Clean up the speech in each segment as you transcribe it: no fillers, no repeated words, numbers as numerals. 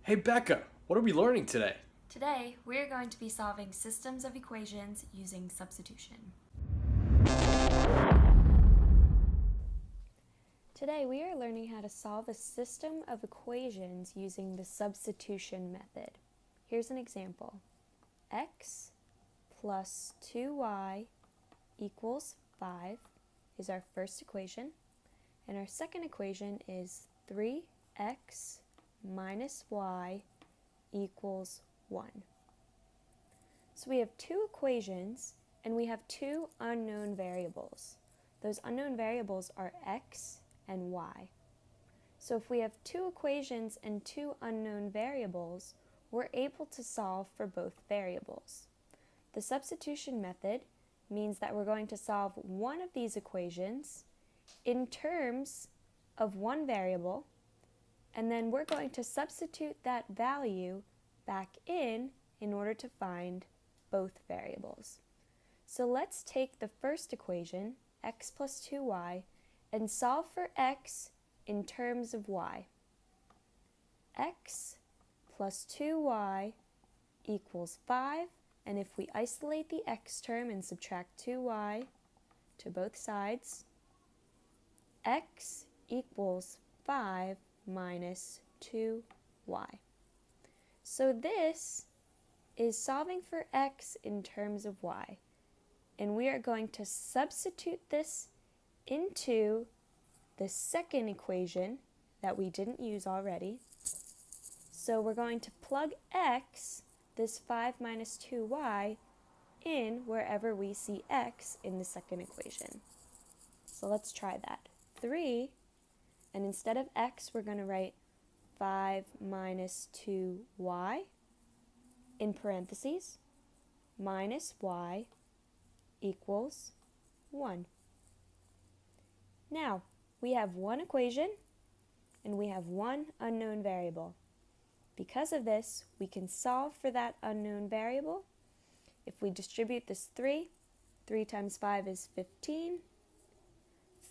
Hey Becca, what are we learning today? Today, we are going to be solving systems of equations using substitution. Today, we are learning how to solve a system of equations using the substitution method. Here's an example. X plus 2y equals 5 is our first equation, and our second equation is 3x minus y equals 1. So we have two equations and we have two unknown variables. Those unknown variables are x and y. So if we have two equations and two unknown variables, we're able to solve for both variables. The substitution method means that we're going to solve one of these equations in terms of one variable, and then we're going to substitute that value back in order to find both variables. So let's take the first equation, x plus 2y, and solve for x in terms of y. X plus 2y equals 5, and if we isolate the x term and subtract 2y to both sides, x equals 5 minus 2y. So this is solving for x in terms of y, and we are going to substitute this into the second equation that we didn't use already. So we're going to plug x, this 5 minus 2y, in wherever we see x in the second equation. So let's try that. 3, and instead of x, we're going to write 5 minus 2y in parentheses minus y equals 1. Now, we have one equation and we have one unknown variable. Because of this, we can solve for that unknown variable. If we distribute this 3 times 5 is 15.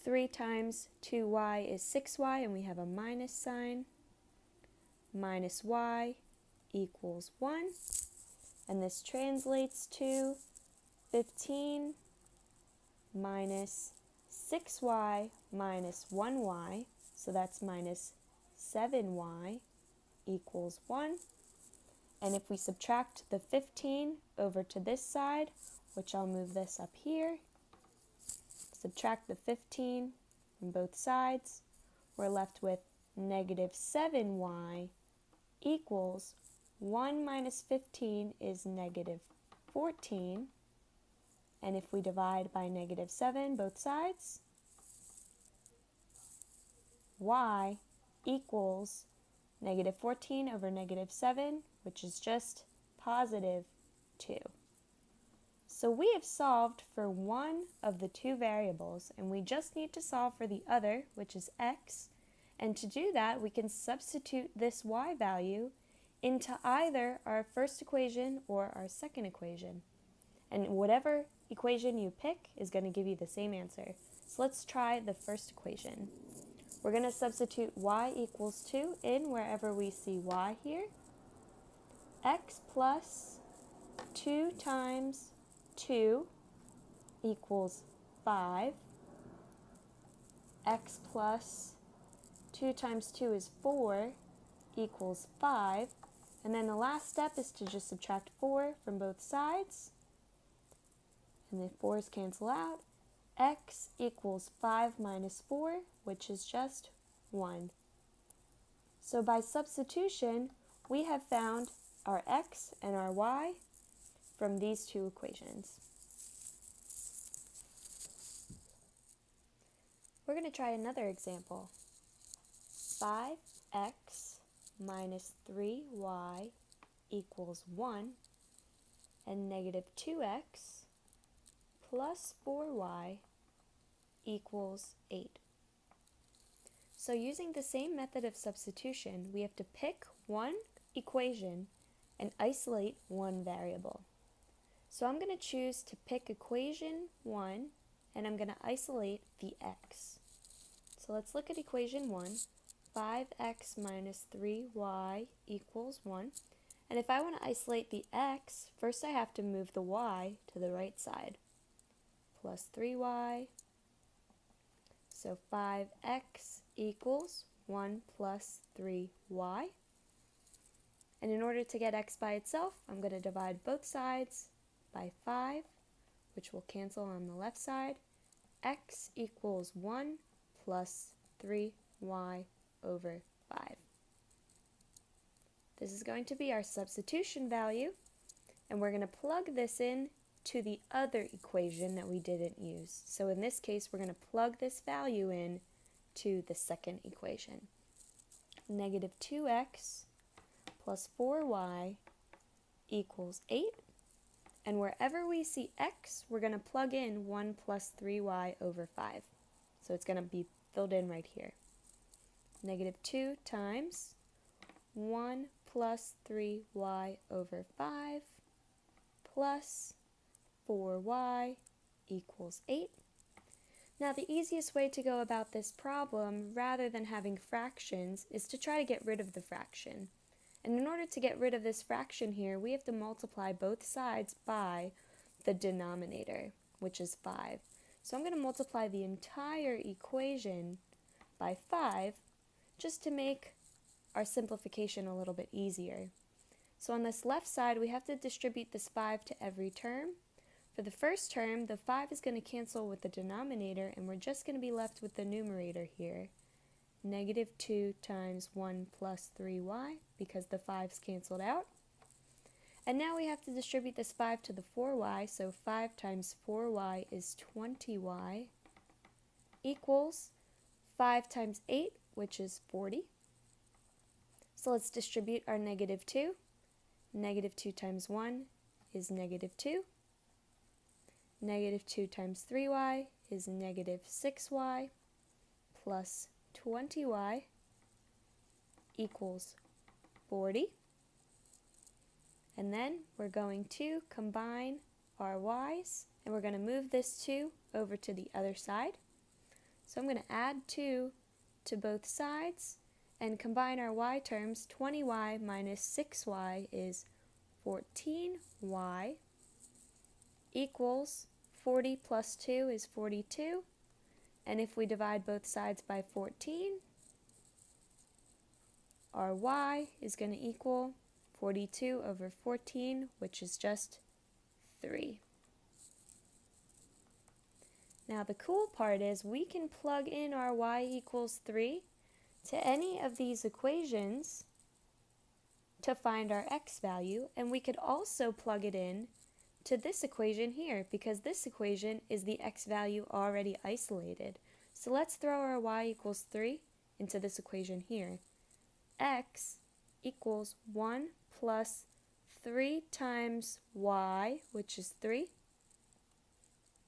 3 times 2y is 6y, and we have a minus sign. Minus y equals 1. And this translates to 15 minus 6y minus 1y, so that's minus 7y equals 1. And if we subtract the 15 over to this side, which I'll move this up here, subtract the 15 from both sides, we're left with negative 7y equals 1 minus 15 is negative 14. And if we divide by negative 7 both sides, y equals negative 14 over negative 7, which is just positive 2. So we have solved for one of the two variables, and we just need to solve for the other, which is x. And to do that, we can substitute this y value into either our first equation or our second equation. And whatever equation you pick is going to give you the same answer. So let's try the first equation. We're going to substitute y equals 2 in wherever we see y here. X plus 2 times 2 equals 5. X plus 2 times 2 is 4 equals 5. And then the last step is to just subtract 4 from both sides. And the 4's cancel out. X equals 5 minus 4, which is just 1. So by substitution, we have found our x and our y from these two equations. We're going to try another example. 5x minus 3y equals 1, and negative 2x plus 4y equals 8. So using the same method of substitution, we have to pick one equation and isolate one variable. So I'm going to choose to pick equation 1, and I'm going to isolate the x. So let's look at equation 1. 5x minus 3y equals 1. And if I want to isolate the x, first I have to move the y to the right side. Plus 3y. So 5x equals 1 plus 3y. And in order to get x by itself, I'm going to divide both sides by 5, which will cancel on the left side. X equals 1 plus 3y over 5. This is going to be our substitution value, and we're going to plug this in to the other equation that we didn't use. So in this case, we're going to plug this value in to the second equation. Negative 2x plus 4y equals 8. And wherever we see x, we're going to plug in 1 plus 3y over 5. So it's going to be filled in right here. Negative 2 times 1 plus 3y over 5 plus 4y equals 8. Now the easiest way to go about this problem, rather than having fractions, is to try to get rid of the fraction. And in order to get rid of this fraction here, we have to multiply both sides by the denominator, which is 5. So I'm going to multiply the entire equation by 5 just to make our simplification a little bit easier. So on this left side, we have to distribute this 5 to every term. For the first term, the 5 is going to cancel with the denominator, and we're just going to be left with the numerator here. Negative 2 times 1 plus 3y, because the 5's canceled out. And now we have to distribute this 5 to the 4y, so 5 times 4y is 20y, equals 5 times 8, which is 40. So let's distribute our negative 2. Negative 2 times 1 is negative 2. Negative 2 times 3y is negative 6y, plus 20y equals 40. And then we're going to combine our y's, and we're going to move this 2 over to the other side. So I'm going to add 2 to both sides and combine our y terms. 20y minus 6y is 14y equals 40 plus 2 is 42. And if we divide both sides by 14, our y is going to equal 42 over 14, which is just 3. Now the cool part is we can plug in our y equals 3 to any of these equations to find our x value, and we could also plug it in to this equation here, because this equation is the x value already isolated. So let's throw our y equals 3 into this equation here. X equals 1 plus 3 times y, which is 3,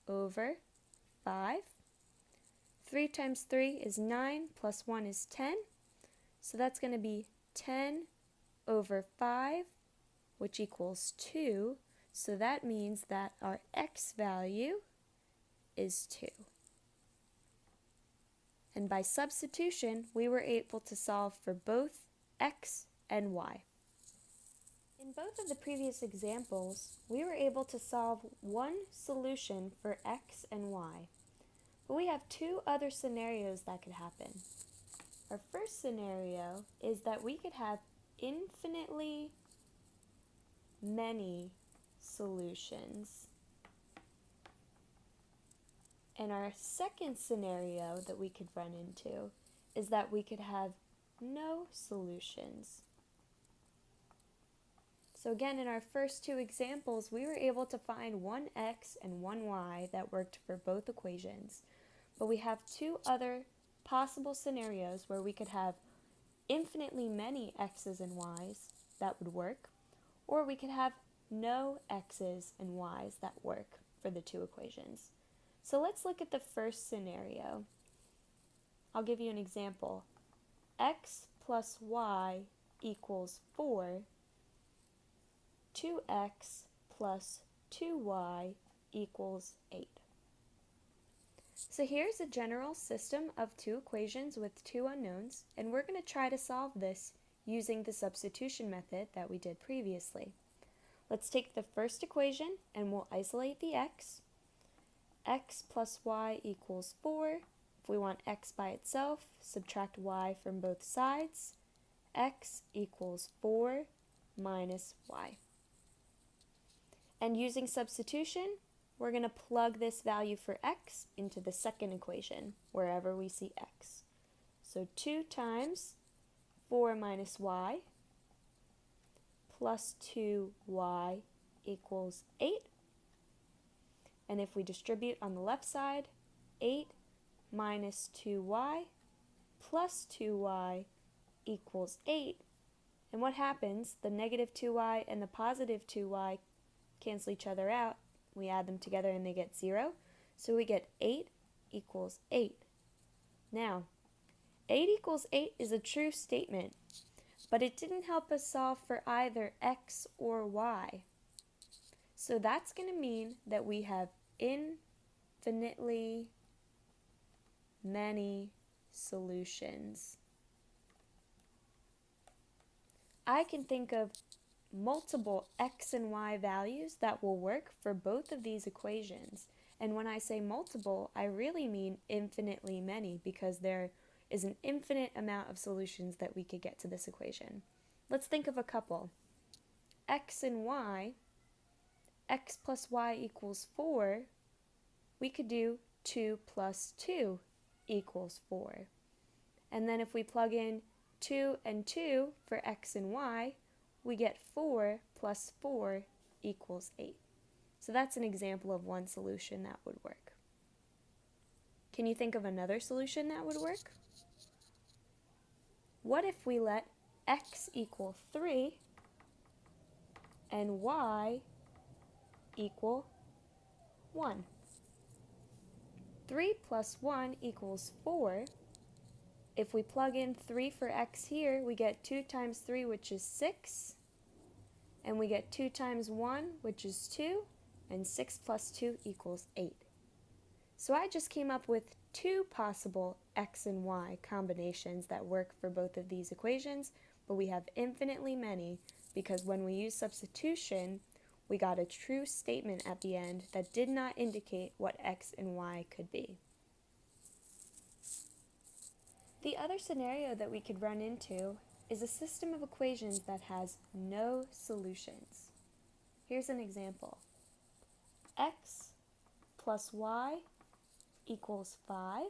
over 5. 3 times 3 is 9, plus 1 is 10. So that's going to be 10 over 5, which equals 2. So that means that our x value is 2. And by substitution, we were able to solve for both x and y. In both of the previous examples, we were able to solve one solution for x and y. But we have two other scenarios that could happen. Our first scenario is that we could have infinitely many solutions. And our second scenario that we could run into is that we could have no solutions. So again, in our first two examples, we were able to find one x and one y that worked for both equations. But we have two other possible scenarios where we could have infinitely many x's and y's that would work, or we could have no x's and y's that work for the two equations. So let's look at the first scenario. I'll give you an example. X plus y equals 4. 2x plus 2y equals 8. So here's a general system of two equations with two unknowns, and we're going to try to solve this using the substitution method that we did previously. Let's take the first equation and we'll isolate the x. X plus y equals 4. If we want x by itself, subtract y from both sides. X equals 4 minus y. And using substitution, we're going to plug this value for x into the second equation, wherever we see x. So 2 times 4 minus y plus 2y equals 8. And if we distribute on the left side, 8 minus 2y plus 2y equals 8. And what happens? The negative 2y and the positive 2y cancel each other out. We add them together and they get 0. So we get 8 equals 8. Now, 8 equals 8 is a true statement, but it didn't help us solve for either x or y. So that's going to mean that we have infinitely many solutions. I can think of multiple x and y values that will work for both of these equations. And when I say multiple, I really mean infinitely many, because there is an infinite amount of solutions that we could get to this equation. Let's think of a couple. X and y, x plus y equals 4, we could do 2 plus 2 equals 4. And then if we plug in 2 and 2 for x and y, we get 4 plus 4 equals 8. So that's an example of one solution that would work. Can you think of another solution that would work? What if we let x equal 3 and y equal 1? 3 plus 1 equals 4. If we plug in 3 for x here, we get 2 times 3, which is 6. And we get 2 times 1, which is 2. And 6 plus 2 equals 8. So I just came up with two possible x and y combinations that work for both of these equations, but we have infinitely many because when we use substitution, we got a true statement at the end that did not indicate what x and y could be. The other scenario that we could run into is a system of equations that has no solutions. Here's an example. X plus y equals 5,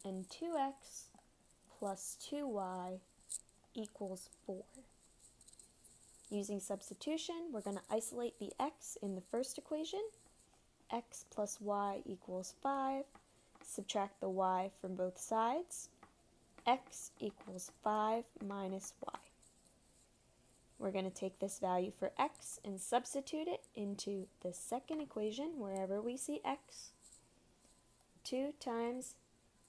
and 2x plus 2y equals 4. Using substitution, we're going to isolate the x in the first equation. X plus y equals 5. Subtract the y from both sides. X equals 5 minus y. We're going to take this value for x and substitute it into the second equation wherever we see x. 2 times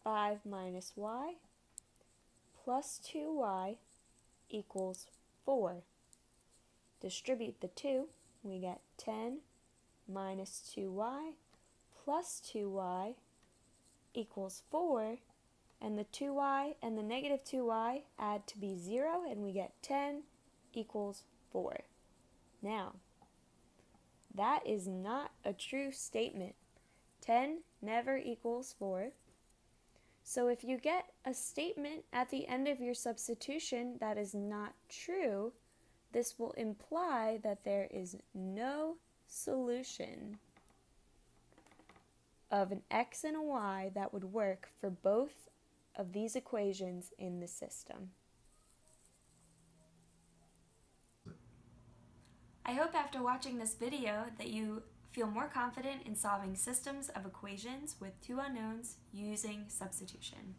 5 minus y plus 2y equals 4. Distribute the 2, we get 10 minus 2y plus 2y equals 4, and the 2y and the negative 2y add to be 0, and we get 10 equals 4. Now, that is not a true statement. 10 never equals 4. So if you get a statement at the end of your substitution that is not true, this will imply that there is no solution of an x and a y that would work for both of these equations in the system. I hope after watching this video that you feel more confident in solving systems of equations with two unknowns using substitution.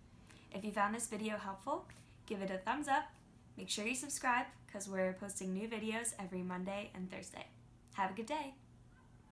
If you found this video helpful, give it a thumbs up. Make sure you subscribe because we're posting new videos every Monday and Thursday. Have a good day.